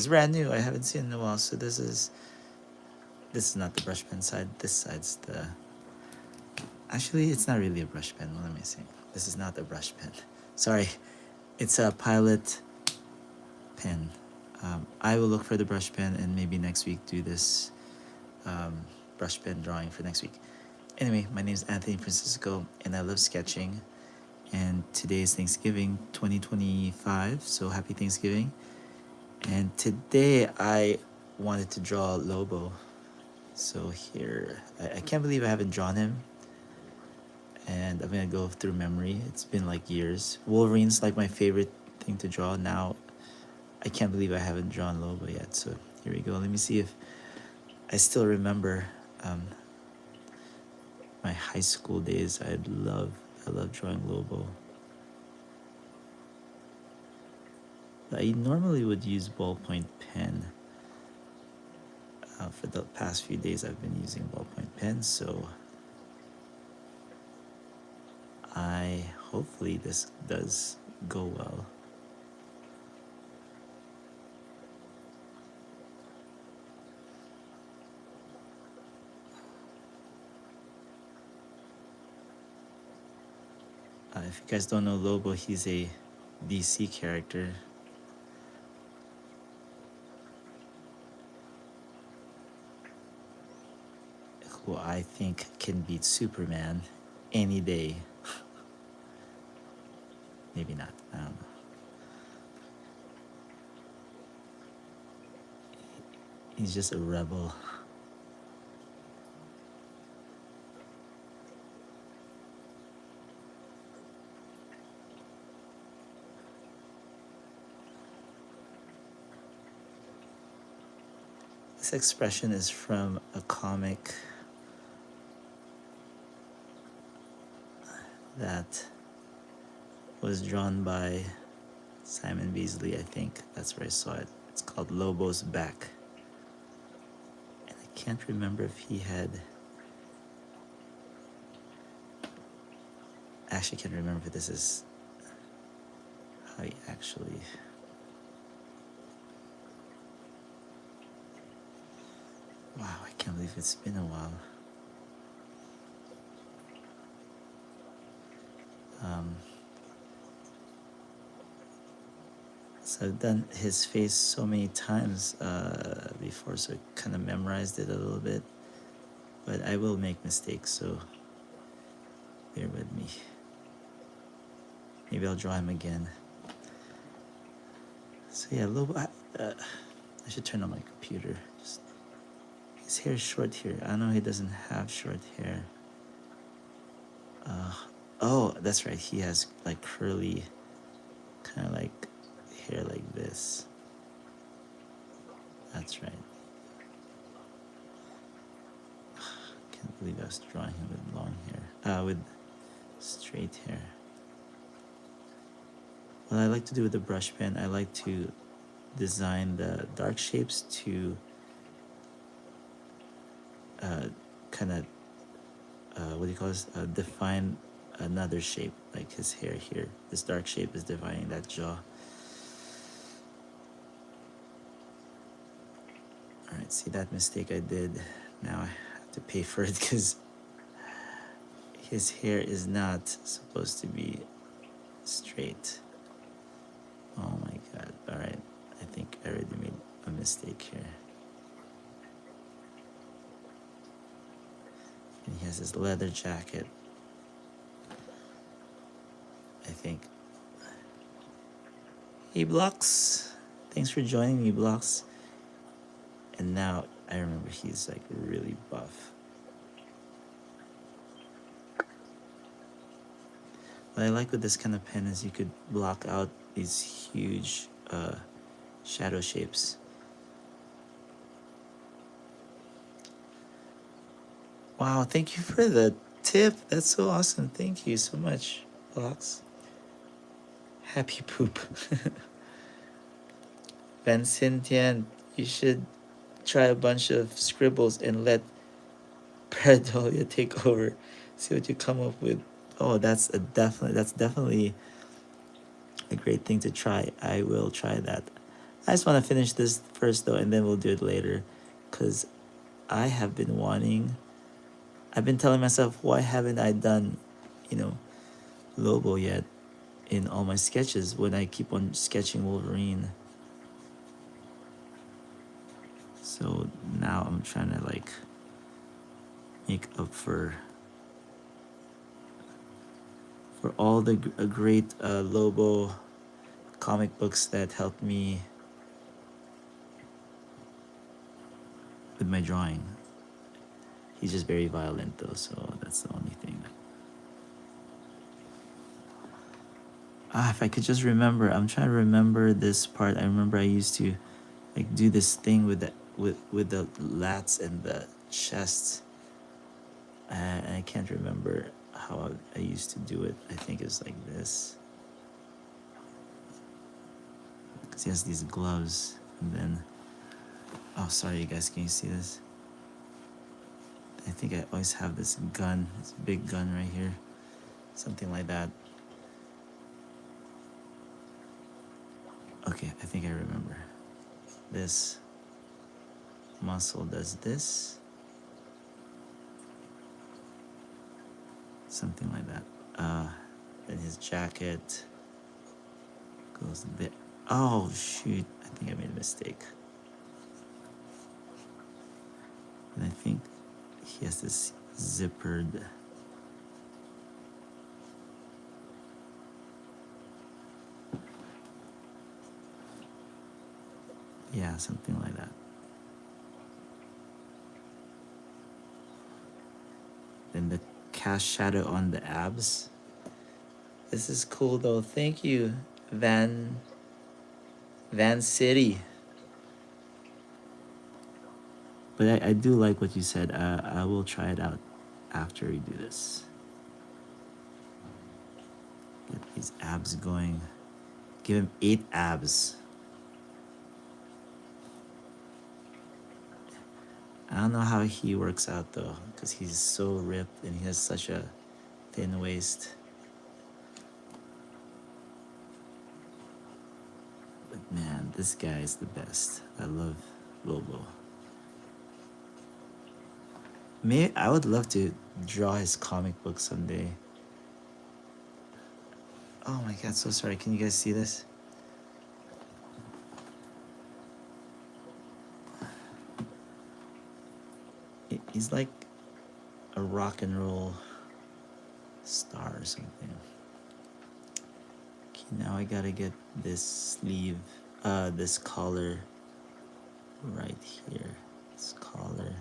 It's brand new. I haven't seen it in a while. So this is not the brush pen side. This side's the. Actually, it's not really a brush pen. What am I saying? This is not a brush pen. Sorry, it's a Pilot pen. I will look for the brush pen and maybe next week do this brush pen drawing for next week. Anyway, my name is Anthony Francisco and I love sketching. And today is Thanksgiving 2025, so happy Thanksgiving. And today I wanted to draw Lobo. So here, I can't believe I haven't drawn him. And I'm gonna go through memory. It's been like years. Wolverine's like my favorite thing to draw now. I can't believe I haven't drawn Lobo yet. So here we go. Let me see if I still remember my high school days. I love drawing Lobo. I normally would use ballpoint pen. For the past few days I've been using ballpoint pens, so hopefully this does go well. If you guys don't know Lobo, he's a DC character. Who I think can beat Superman any day. Maybe not, I don't know. He's just a rebel. This expression is from a comic that was drawn by Simon Beasley, I think. That's where I saw it. It's called Lobo's Back. And I can't remember if he had... I actually can't remember if this is how he actually... Wow, I can't believe it's been a while. So I've done his face so many times before, so I kind of memorized it a little bit. But I will make mistakes, so bear with me. Maybe I'll draw him again. So yeah, Lobo. I should turn on my computer. His hair is short here. I know he doesn't have short hair. Oh, that's right. He has like curly, kind of like hair like this. That's right. Can't believe I was drawing him with long hair. With straight hair. What I like to do with the brush pen, I like to design the dark shapes to kind of what do you call this? Define another shape, like his hair here. This dark shape is defining that jaw. Alright, see that mistake I did? Now I have to pay for it because his hair is not supposed to be straight. Oh my god. Alright, I think I already made a mistake here. And he has his leather jacket. I think. Hey Blocks, thanks for joining me, Blocks. And now I remember he's like really buff. What I like with this kind of pen is you could block out these huge shadow shapes. Wow, thank you for the tip. That's so awesome. Thank you so much, Blocks. Happy poop. Van Sintian, you should try a bunch of scribbles and let Paradolia take over. See what you come up with. Oh, that's definitely a great thing to try. I will try that. I just want to finish this first though, and then we'll do it later, because I have been wanting. I've been telling myself, why haven't I done, you know, Lobo yet in all my sketches when I keep on sketching Wolverine. So now I'm trying to like make up for all the great Lobo comic books that helped me with my drawing. He's just very violent though, so that's the only thing. If I could just remember, I'm trying to remember this part. I remember I used to like do this thing with the lats and the chest. And I can't remember how I used to do it. I think it's like this. Because he has these gloves, and then, oh sorry you guys, can you see this? I think I always have this gun, this big gun right here, something like that. Okay, I think I remember. This muscle does this, something like that. Then his jacket goes there. Oh shoot, I think I made a mistake. And I think he has this zippered. Yeah, something like that. Then the cast shadow on the abs. This is cool though. Thank you, Van City. But I do like what you said. I will try it out after we do this. Get these abs going. Give him 8 abs. I don't know how he works out though, because he's so ripped and he has such a thin waist. But man, this guy is the best. I love Lobo. I would love to draw his comic book someday. Oh my god, so sorry. Can you guys see this? He's like a rock and roll star or something. Okay, now I gotta get this sleeve, this collar right here. This collar.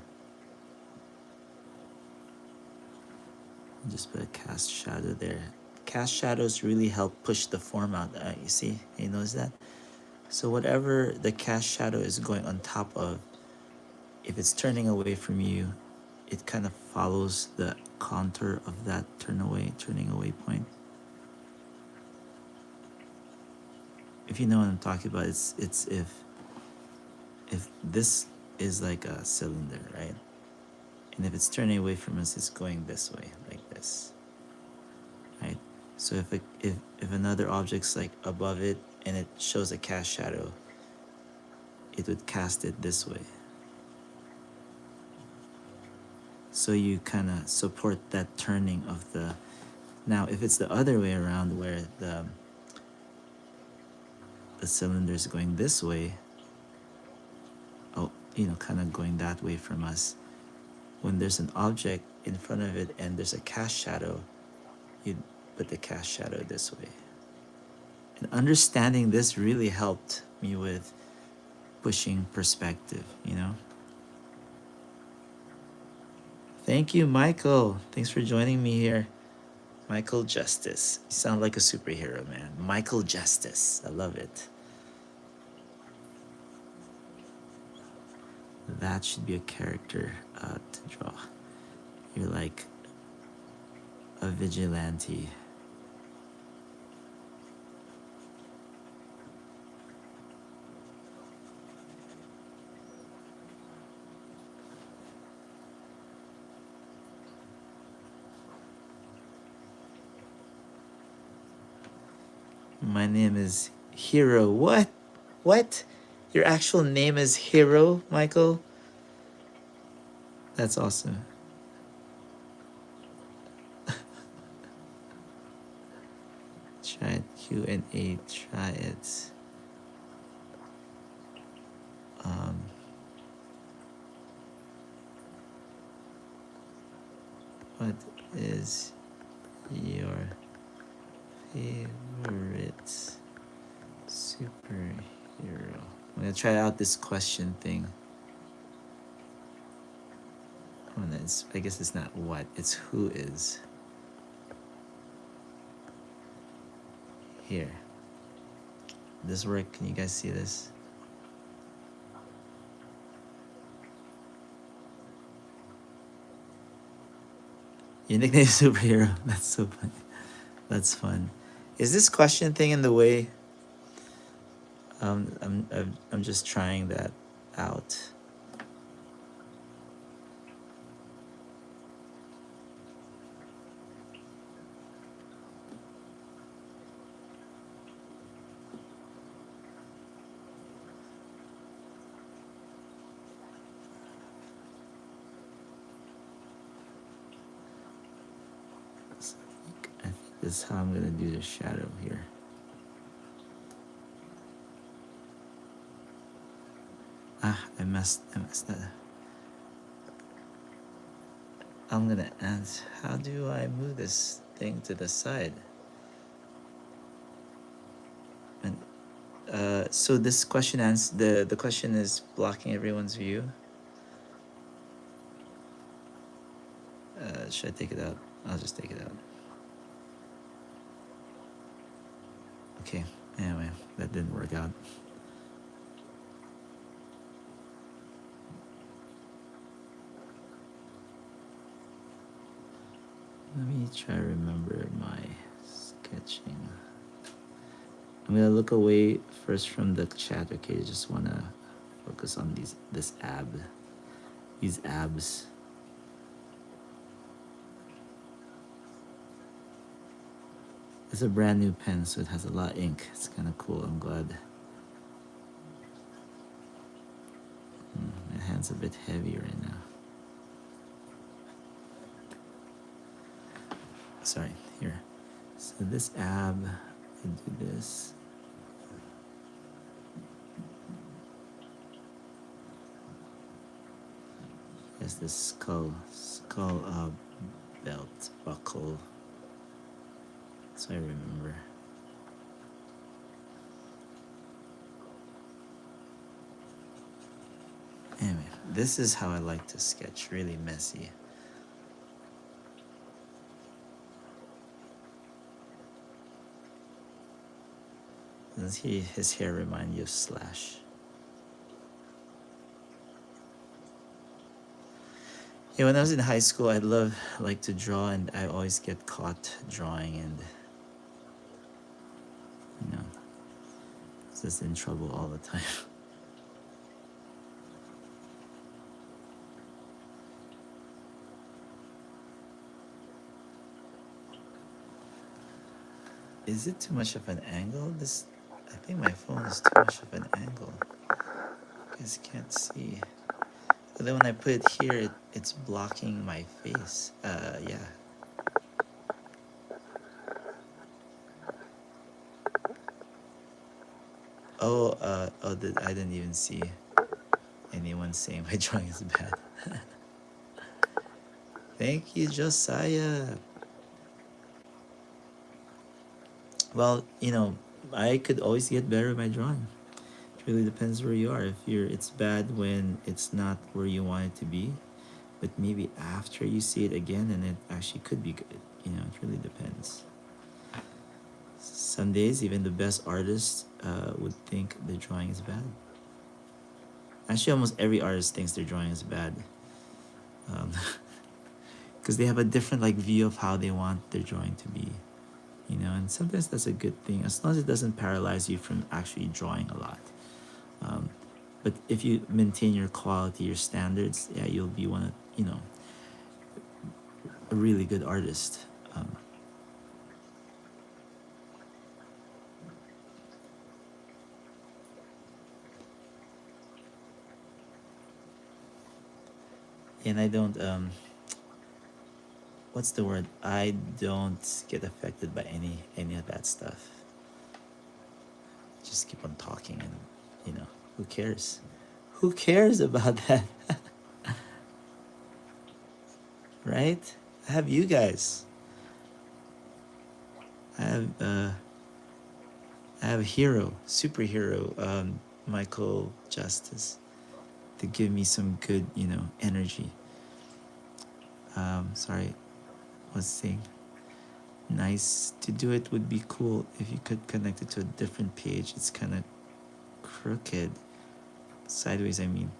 Just put a cast shadow there. Cast shadows really help push the form out. You see? You notice that? So whatever the cast shadow is going on top of, if it's turning away from you, it kind of follows the contour of that turning away point. If you know what I'm talking about, it's if this is like a cylinder, right? And if it's turning away from us, it's going this way, like this, right? So if another object's like above it and it shows a cast shadow, it would cast it this way. So you kind of support that turning of the. Now, if it's the other way around, where the cylinder is going this way, kind of going that way from us, when there's an object in front of it and there's a cast shadow, you put the cast shadow this way. And understanding this really helped me with pushing perspective, Thank you, Michael. Thanks for joining me here. Michael Justice. You sound like a superhero, man. Michael Justice. I love it. That should be a character to draw. You're like a vigilante. My name is Hero. What? What? Your actual name is Hero, Michael? That's awesome. Try it. Q&A, try it. Um, what is your favorite superhero? I'm gonna try out this question thing. Oh, I guess it's not what, it's who is. Here. This work, can you guys see this? Your nickname is superhero. That's so funny. That's fun. Is this question thing in the way? I'm just trying that out. I think this is how I'm gonna do the shadow here. I messed that up. I'm gonna ask, how do I move this thing to the side? And so this question the question is blocking everyone's view. Should I take it out? I'll just take it out. Okay. Anyway, that didn't work out. Let me try to remember my sketching. I'm gonna look away first from the chat. Okay, I just wanna focus on these abs. It's a brand new pen, so it has a lot of ink. It's kind of cool. I'm glad. My hand's a bit heavy right now. Sorry, here. So this ab, I do this. There's this skull belt buckle. So I remember. Anyway, this is how I like to sketch, really messy. Does his hair remind you of Slash? Yeah, when I was in high school, I'd like to draw, and I always get caught drawing, and you know, just in trouble all the time. Is it too much of an angle? I think my phone is too much of an angle. You guys can't see. But then when I put it here, it's blocking my face. Yeah. I didn't even see anyone saying my drawing is bad. Thank you, Josiah. Well, I could always get better at my drawing. It really depends where you are. It's bad when it's not where you want it to be, but maybe after you see it again, and it actually could be good. It really depends. Some days, even the best artists would think the drawing is bad. Actually, almost every artist thinks their drawing is bad, because they have a different view of how they want their drawing to be. And sometimes that's a good thing, as long as it doesn't paralyze you from actually drawing a lot. But if you maintain your quality, your standards, yeah, you'll be a really good artist. And I don't what's the word? I don't get affected by any of that stuff. Just keep on talking, and who cares? Who cares about that? Right? I have you guys. I have a hero, superhero, Michael Justice, to give me some good, energy. Sorry, what's saying? Nice to do it would be cool if you could connect it to a different page. It's kind of crooked, sideways. I mean,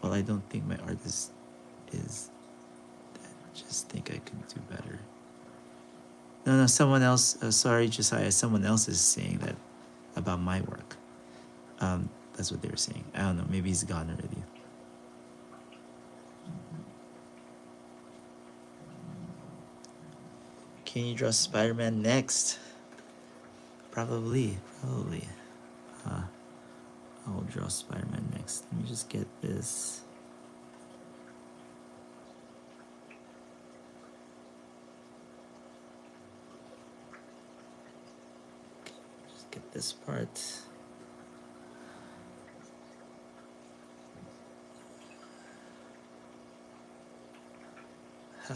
well, I don't think my art is. I just think I could do better. No, someone else. Sorry, Josiah. Someone else is saying that about my work. That's what they were saying. I don't know. Maybe he's gone already. Can you draw Spider-Man next? Probably. I will draw Spider-Man next. Let me just get this. Just get this part. Huh.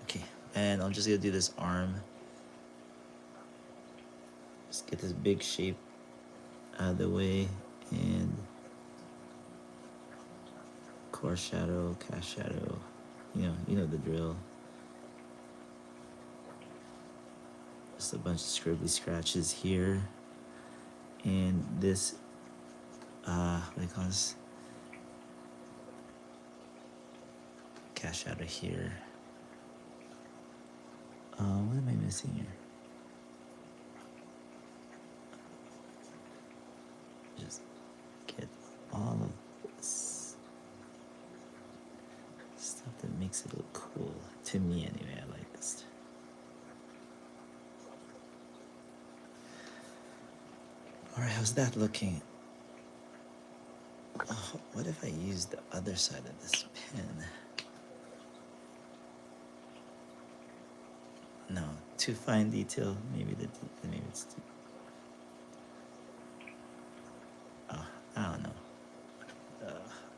Okay, and I'm just gonna do this arm. Just get this big shape out of the way, and core shadow, cast shadow. You know the drill. Just a bunch of scribbly scratches here, and this. What do you call this? Cast shadow here. What am I missing here? Just get all of this stuff that makes it look cool. To me, anyway, I like this. All right, how's that looking? Oh, what if I use the other side of this pen? No, too fine detail. Maybe it's too. Oh, I don't know.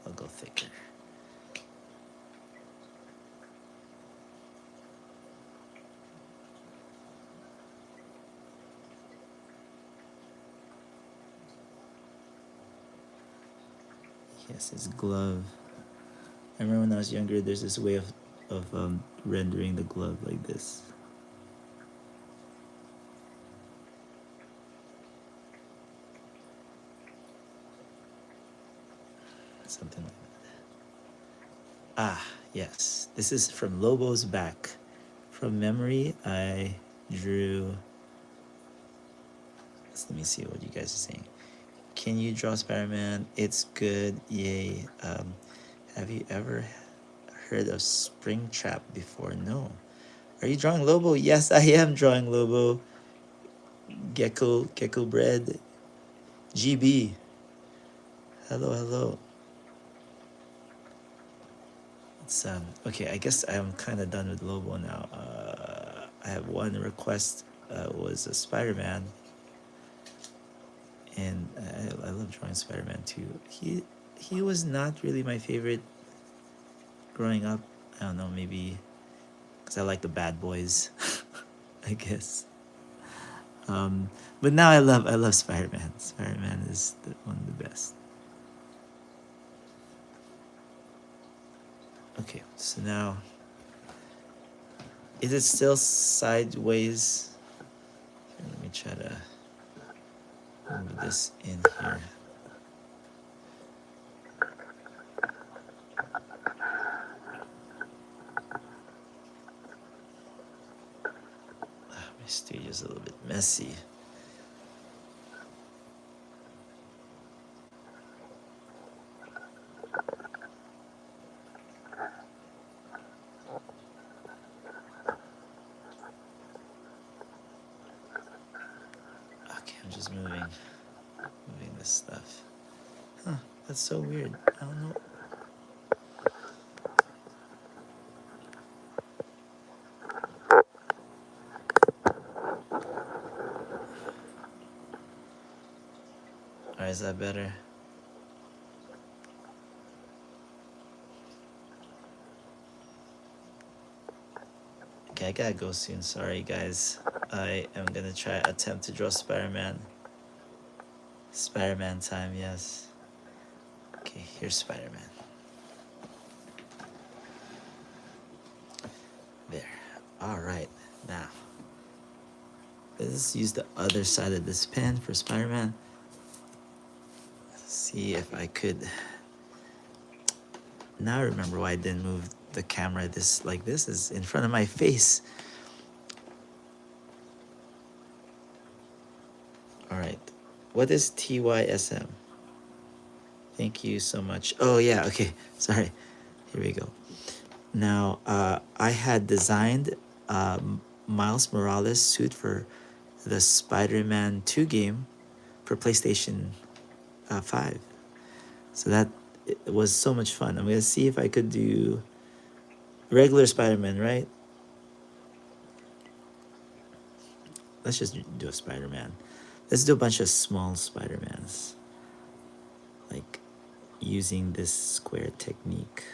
I'll go thicker. Yes, his glove. I remember when I was younger, there's this way of rendering the glove like this. Something like that. Ah, yes. This is from Lobo's back. From memory, I drew. Let me see what you guys are saying. Can you draw Spider-Man? It's good. Yay. Have you ever heard of Springtrap before? No. Are you drawing Lobo? Yes, I am drawing Lobo. Gecko bread. GB. Hello. It's okay. I guess I'm kind of done with Lobo now. I have one request. Was a Spider-Man, and I love drawing Spider-Man too. He was not really my favorite growing up. I don't know, maybe because I like the bad boys, I guess. But now I love Spider-Man. Spider-Man is one of the best. Okay, so now is it still sideways? Here, let me try to move this in here. My studio's a little bit messy. Okay, I'm just moving this stuff. Huh, that's so weird. I don't know. that better? Okay, I gotta go soon. Sorry, guys. I am gonna try attempt to draw Spider-Man. Spider-Man time, yes. Okay, here's Spider-Man. There. All right, now let's use the other side of this pen for Spider-Man. See if I could. Now I remember why I didn't move the camera this like this is in front of my face. All right, what is TYSM? Thank you so much. Oh yeah, okay, sorry. Here we go. Now, I had designed Miles Morales suit for the Spider-Man 2 game for PlayStation 5. So that it was so much fun. I'm gonna see if I could do regular Spider-Man, right? Let's just do a Spider-Man. Let's do a bunch of small Spider-Mans, like using this square technique.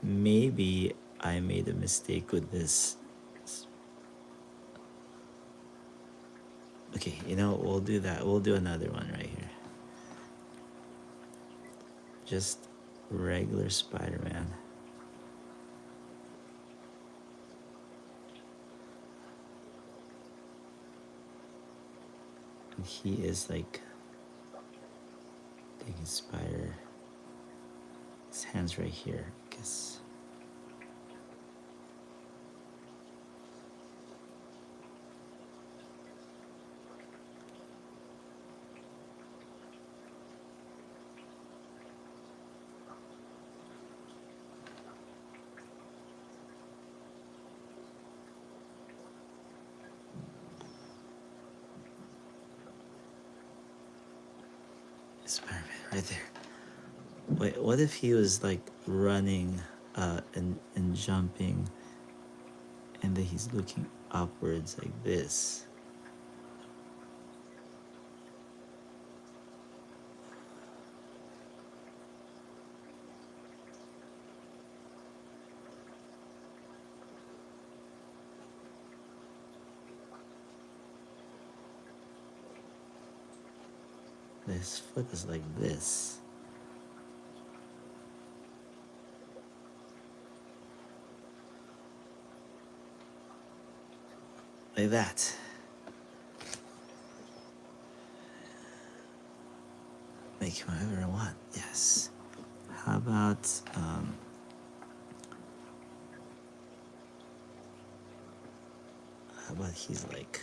Maybe I made a mistake with this. Okay, you know, we'll do that. We'll do another one right here. Just regular Spider-Man. And he is like taking spider. His hand's right here, I guess. Spider-Man, right there. Wait, what if he was like running and jumping and then he's looking upwards like this? His foot is like this. Like that. Make him whatever I want. Yes. How about he's like,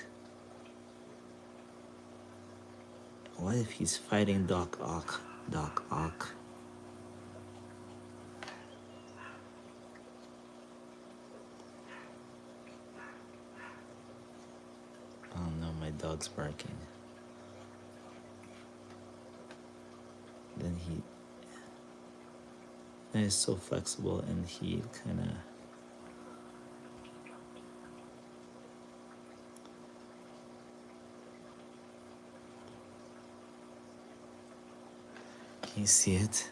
what if he's fighting Doc Ock? Doc Ock. Oh no, my dog's barking. Then is so flexible and he kind of can you see it?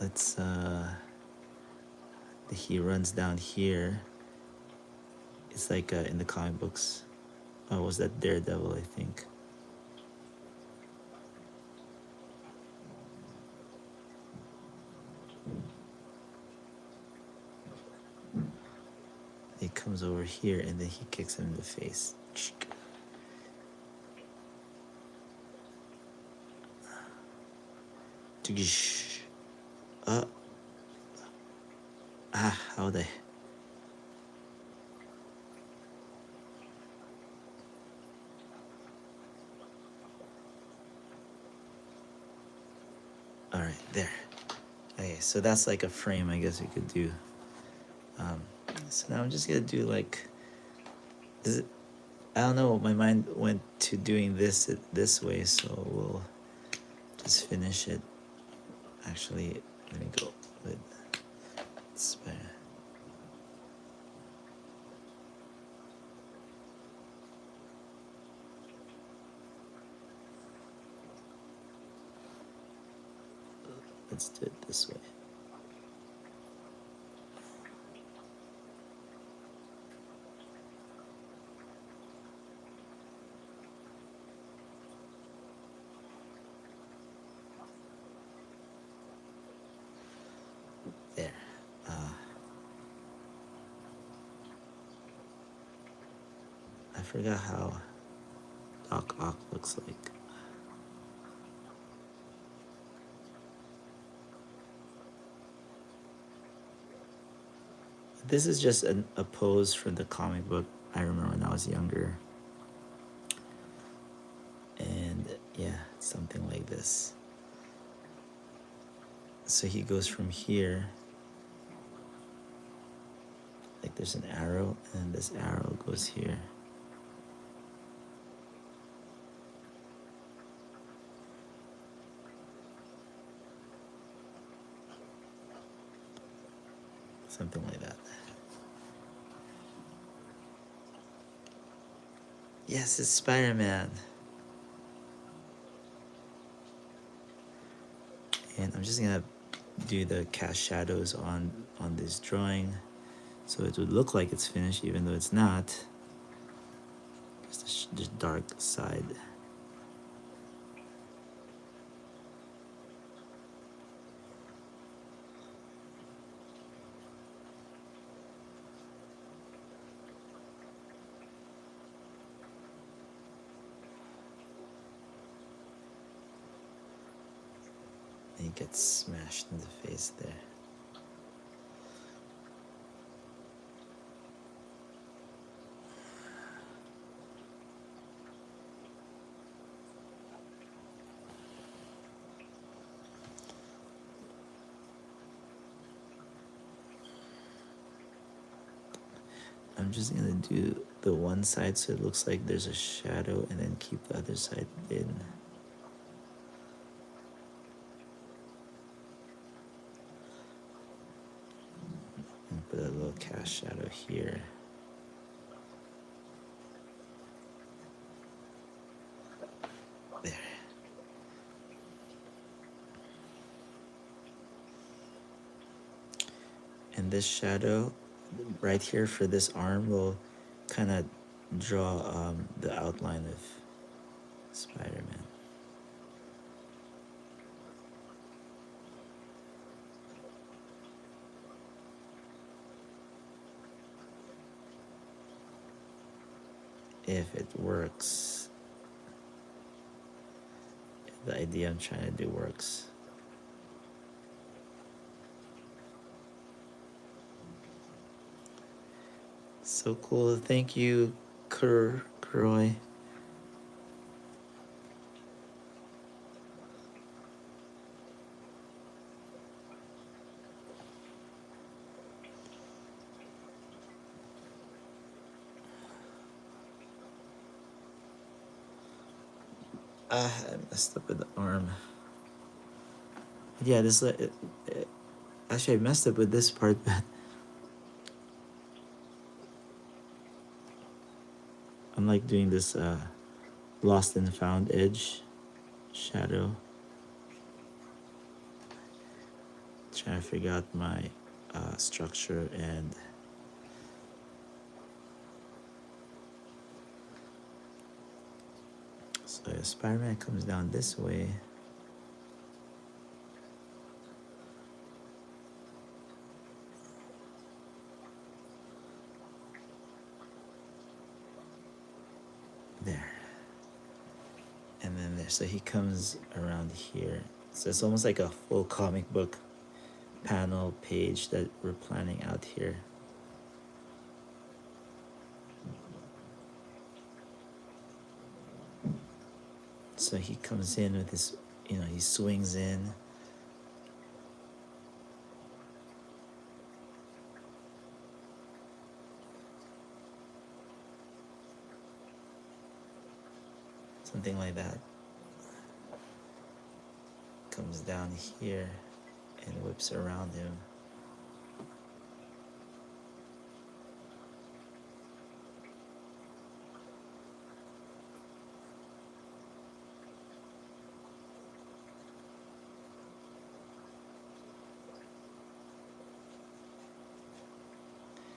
Let's he runs down here. It's like in the comic books. Oh, was that Daredevil, I think. He comes over here and then he kicks him in the face. Uh, how they? All right, there. Okay, so that's like a frame, I guess we could do. So now I'm just gonna do like, I don't know, my mind went to doing this way, so we'll just finish it. Actually, let me go with Spider. Let's do it this way. There. I forgot how Doc Ock looks like. This is just a pose from the comic book I remember when I was younger. And yeah, something like this. So he goes from here, like there's an arrow, and this arrow goes here. Something like that. Yes, it's Spider-Man. And I'm just gonna do the cast shadows on this drawing, so it would look like it's finished even though it's not. Just the dark side. And he gets smashed in the face there. I'm just gonna do the one side so it looks like there's a shadow, and then keep the other side in. And put a little cast shadow here. There. And this shadow right here for this arm will kind of draw the outline of Spider-Man. If it works, if the idea I'm trying to do works. So cool. Thank you, Kuroy. I messed up with the arm. Yeah, this actually I messed up with this part, but I'm like doing this lost and found edge shadow. Trying to figure out my structure, and so Spider-Man comes down this way. So he comes around here. So it's almost like a full comic book panel page that we're planning out here. So he comes in with his, he swings in. Something like that. Comes down here and whips around him.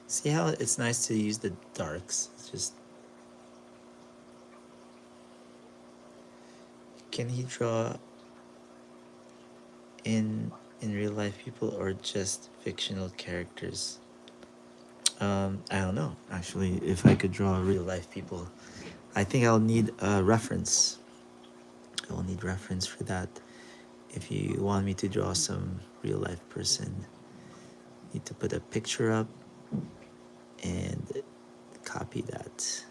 See how it's nice to use the darks? It's just, can he draw in real life people or just fictional characters? I don't know. Actually, if I could draw real life people, I think I'll need a reference. I will need reference for that. If you want me to draw some real life person, need to put a picture up and copy that.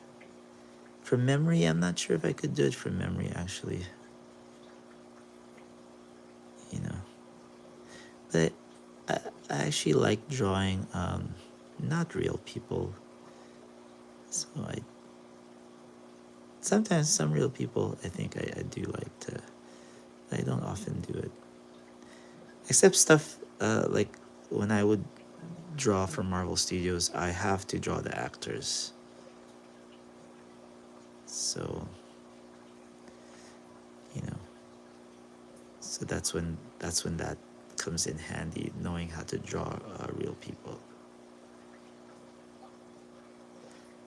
From memory, I'm not sure if I could do it from memory actually. But I actually like drawing not real people. So sometimes some real people I think I do like to. I don't often do it. Except stuff like when I would draw for Marvel Studios, I have to draw the actors. So, so that's when that comes in handy, knowing how to draw real people.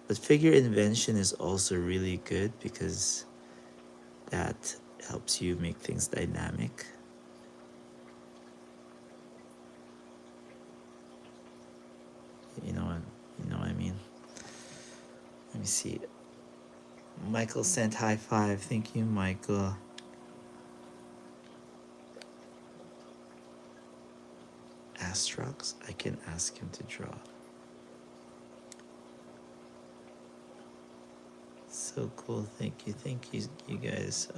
But figure invention is also really good because that helps you make things dynamic. You know what I mean? Let me see. Michael sent high five. Thank you, Michael. Astrox, I can ask him to draw. So cool. Thank you you guys.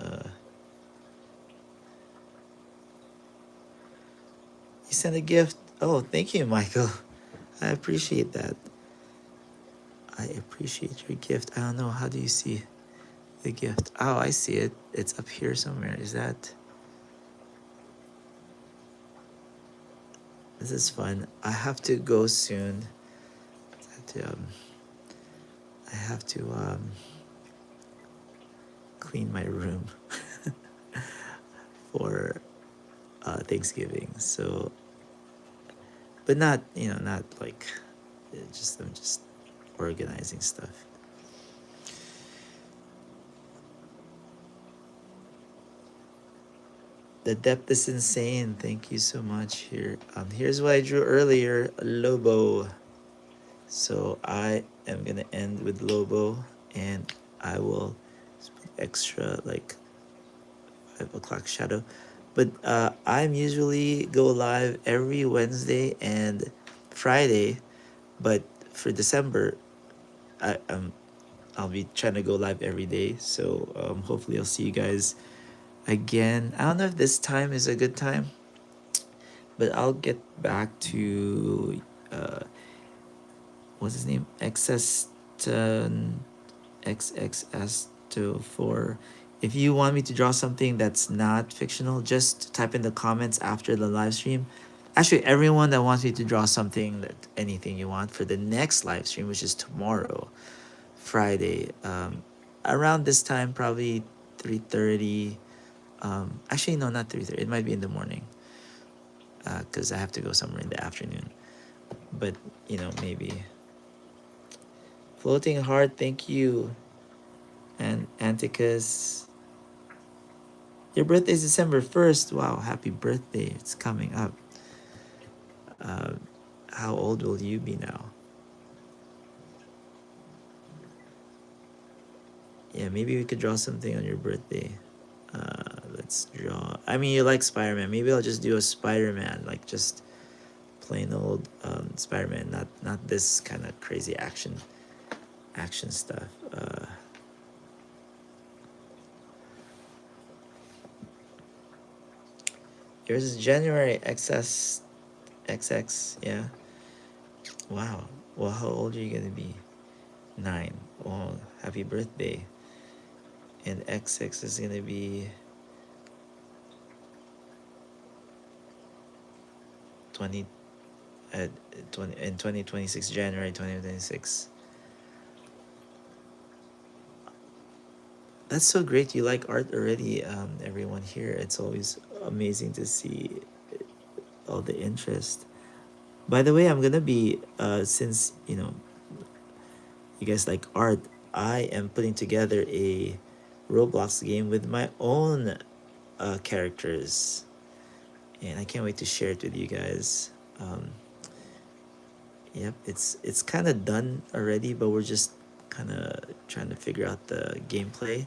You sent a gift. Oh, thank you, Michael. I appreciate that. I appreciate your gift. I don't know, how do you see the gift? Oh, I see it. It's up here somewhere. Is that? This is fun. I have to go soon. I have to clean my room for Thanksgiving. So, but not not like I'm just organizing stuff. The depth is insane. Thank you so much. Here's what I drew earlier, Lobo. So I am gonna end with Lobo, and I will put extra like 5 o'clock shadow. But I'm usually go live every Wednesday and Friday, but for December, I'll be trying to go live every day. So hopefully I'll see you guys again. I don't know if this time is a good time, but I'll get back to what's his name? XXS4. If you want me to draw something that's not fictional, just type in the comments after the live stream. Actually, everyone that wants me to draw something, that anything you want for the next live stream, which is tomorrow, Friday, around this time, probably 3:30. Actually, no, not 3:30. It might be in the morning, because I have to go somewhere in the afternoon. But maybe. Floating Heart, thank you. And Anticus. Your birthday is December 1st. Wow, happy birthday. It's coming up. How old will you be now? Yeah, maybe we could draw something on your birthday. let's draw. I mean, you like Spider-Man. Maybe I'll just do a Spider-Man, like just plain old Spider-Man, not this kind of crazy action stuff. Yours is January XX, yeah. Wow. Well, how old are you gonna be? 9. Oh, happy birthday. And XX is gonna be 20 20 in 2026, January 2026. That's so great. You like art already, everyone here. It's always amazing to see all the interest. By the way, I'm gonna be since you guys like art, I am putting together a Roblox game with my own characters, and I can't wait to share it with you guys. Yep, it's kind of done already, but we're just kind of trying to figure out the gameplay.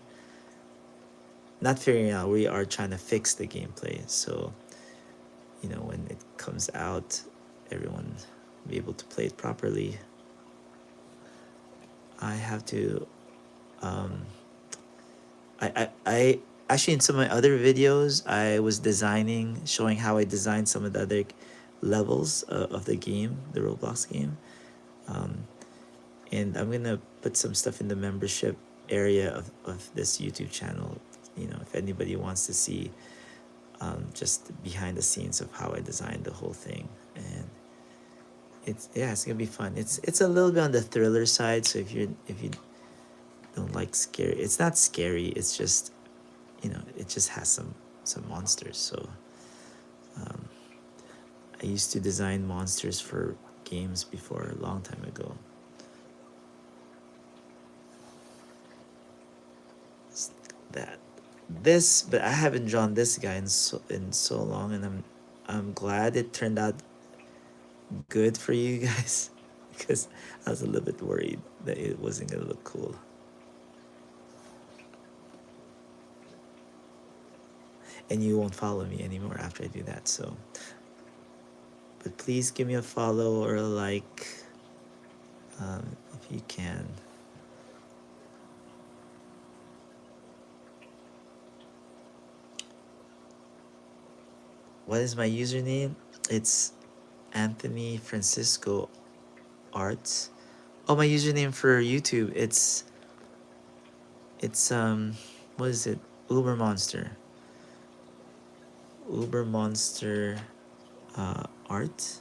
Not figuring out, we are trying to fix the gameplay. So, when it comes out, everyone will be able to play it properly. I have to, I actually in some of my other videos, I was showing how I designed some of the other levels of the game, the Roblox game. And I'm gonna put some stuff in the membership area of this YouTube channel. If anybody wants to see just behind the scenes of how I designed the whole thing. And it's gonna be fun. It's a little bit on the thriller side, so if you don't like scary, it's not scary, it's just it just has some monsters. So I used to design monsters for games before, a long time ago. That but I haven't drawn this guy in so long, and I'm glad it turned out good for you guys because I was a little bit worried that it wasn't gonna look cool. And you won't follow me anymore after I do that, so but please give me a follow or a like if you can. What is my username? It's Anthony Francisco Arts. Oh, my username for YouTube, it's what is it? Uber Monster. Uber Monster Art.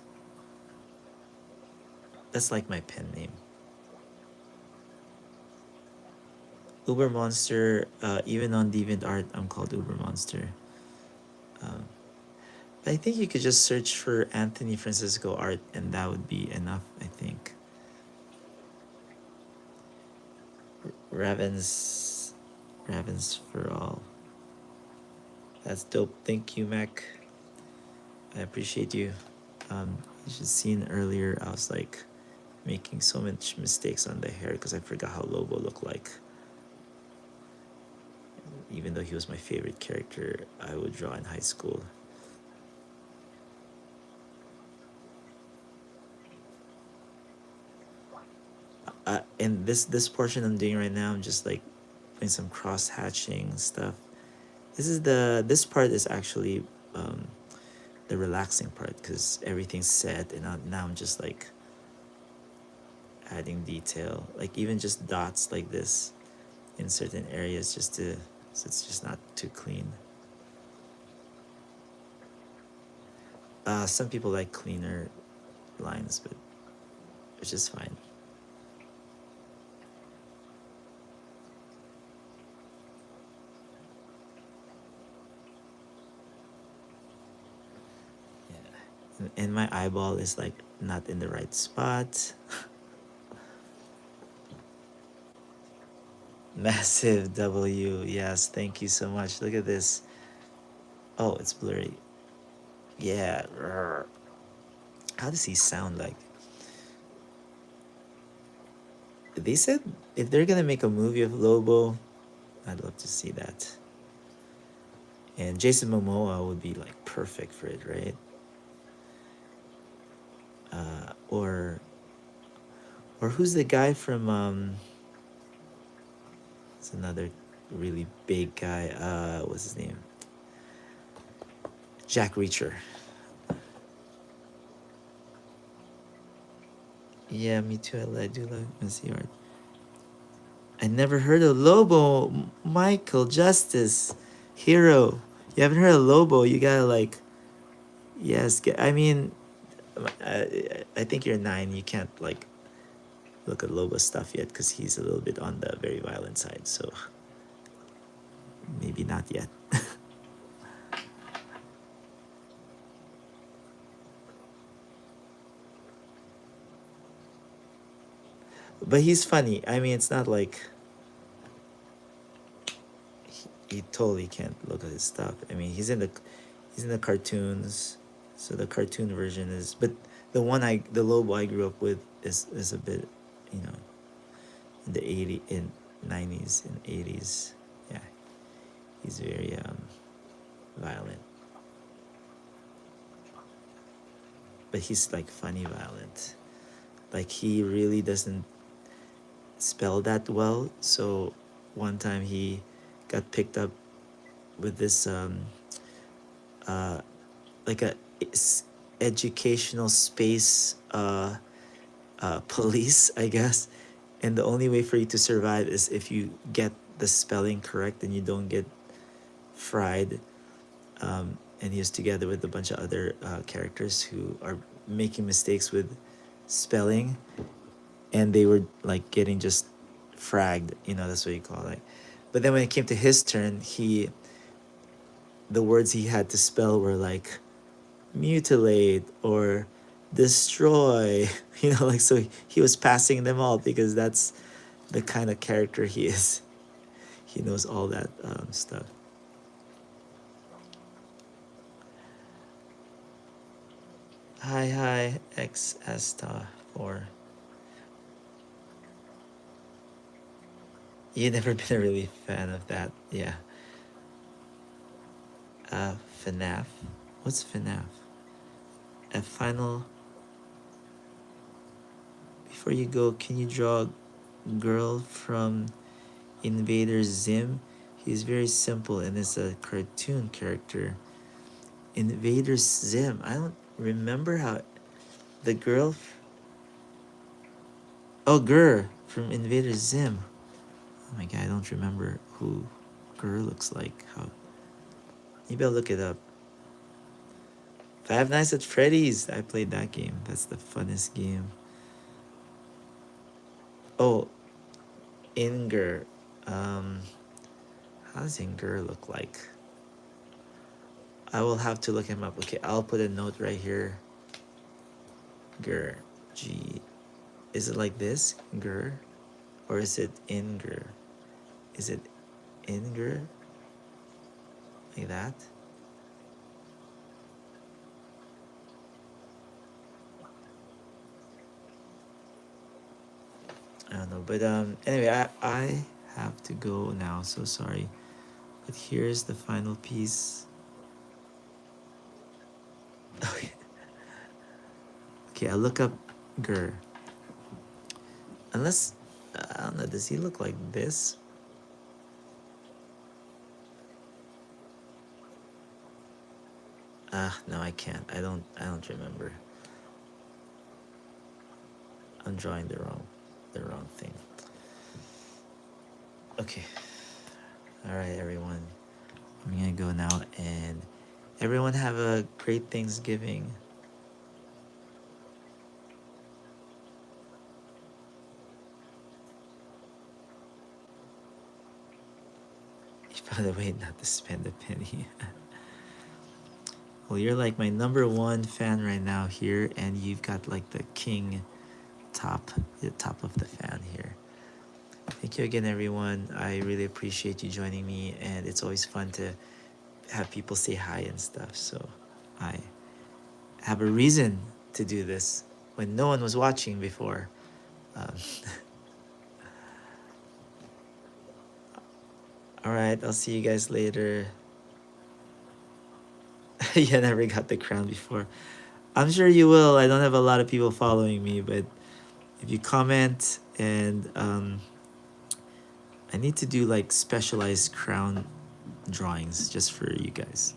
That's like my pen name. Uber Monster, even on DeviantArt, I'm called Uber Monster. I think you could just search for Anthony Francisco Art, and that would be enough, I think. Ravens for all. That's dope. Thank you, Mac. I appreciate you. You should seen earlier, I was like making so much mistakes on the hair because I forgot how Lobo looked like. Even though he was my favorite character I would draw in high school. And this portion I'm doing right now, I'm just like doing some cross hatching stuff. This part is actually the relaxing part because everything's set, and now I'm just like adding detail, like even just dots like this in certain areas so it's just not too clean. Some people like cleaner lines, but which is fine. And my eyeball is like not in the right spot. Massive W. Yes, thank you so much. Look at this. Oh, it's blurry. Yeah. How does he sound like? They said if they're gonna make a movie of Lobo, I'd love to see that. And Jason Momoa would be like perfect for it, right? Or who's the guy from it's another really big guy. What's his name? Jack Reacher. Yeah, me too. I do love messy art. I never heard of Lobo. Michael Justice, Hero. You haven't heard of Lobo? You gotta like, yes. I mean, I think you're 9. You can't like look at Lobo stuff yet because he's a little bit on the very violent side. So maybe not yet. But he's funny. I mean, it's not like he totally can't look at his stuff. I mean, he's in the cartoons, so the cartoon version is. But the Lobo I grew up with is a bit, you know, in the 80 in 90s and 80s. Yeah, he's very violent, but he's like funny violent. Like he really doesn't spell that well. So one time he got picked up with this like a educational space police, I guess. And the only way for you to survive is if you get the spelling correct and you don't get fried. And he was together with a bunch of other characters who are making mistakes with spelling, and they were like getting just fragged. You know, that's what you call it. But then when it came to his turn, the words he had to spell were like mutilate or destroy. You know, like, so he was passing them all because that's the kind of character he is. He knows all that stuff. Hi XS 4. You never been a really fan of that, yeah. FNAF. What's FNAF? A final. Before you go, can you draw a girl from Invader Zim? He's very simple and is a cartoon character. Invader Zim. I don't remember how the girl. Oh, Gur from Invader Zim. Oh my god, I don't remember who Gur looks like. How? Maybe I'll look it up. Five Nights at Freddy's. I played that game. That's the funnest game. Oh, Inger. Um, how does Inger look like? I will have to look him up. Okay, I'll put a note right here. Ger. G. Is it like this? Ger? Or is it Inger? Is it Inger? Like that? I don't know. But anyway, I have to go now, so sorry. But here's the final piece. Okay, okay, I'll look up Ger. Unless, I don't know, does he look like this? No, I can't. I don't remember. I'm drawing the wrong thing. Okay. All right, everyone. I'm gonna go now, and everyone have a great Thanksgiving. You found a way not to spend a penny. Well, you're like my #1 fan right now here, and you've got like the king the top of the fan here. Thank you again, everyone. I really appreciate you joining me, and it's always fun to have people say hi and stuff. So I have a reason to do this when no one was watching before. Um, all right, I'll see you guys later. You never got the crown before. I'm sure you will. I don't have a lot of people following me, but if you comment and I need to do like specialized crown drawings just for you guys.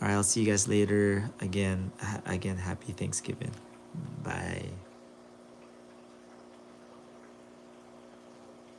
All right, I'll see you guys later. Again, happy Thanksgiving. Bye.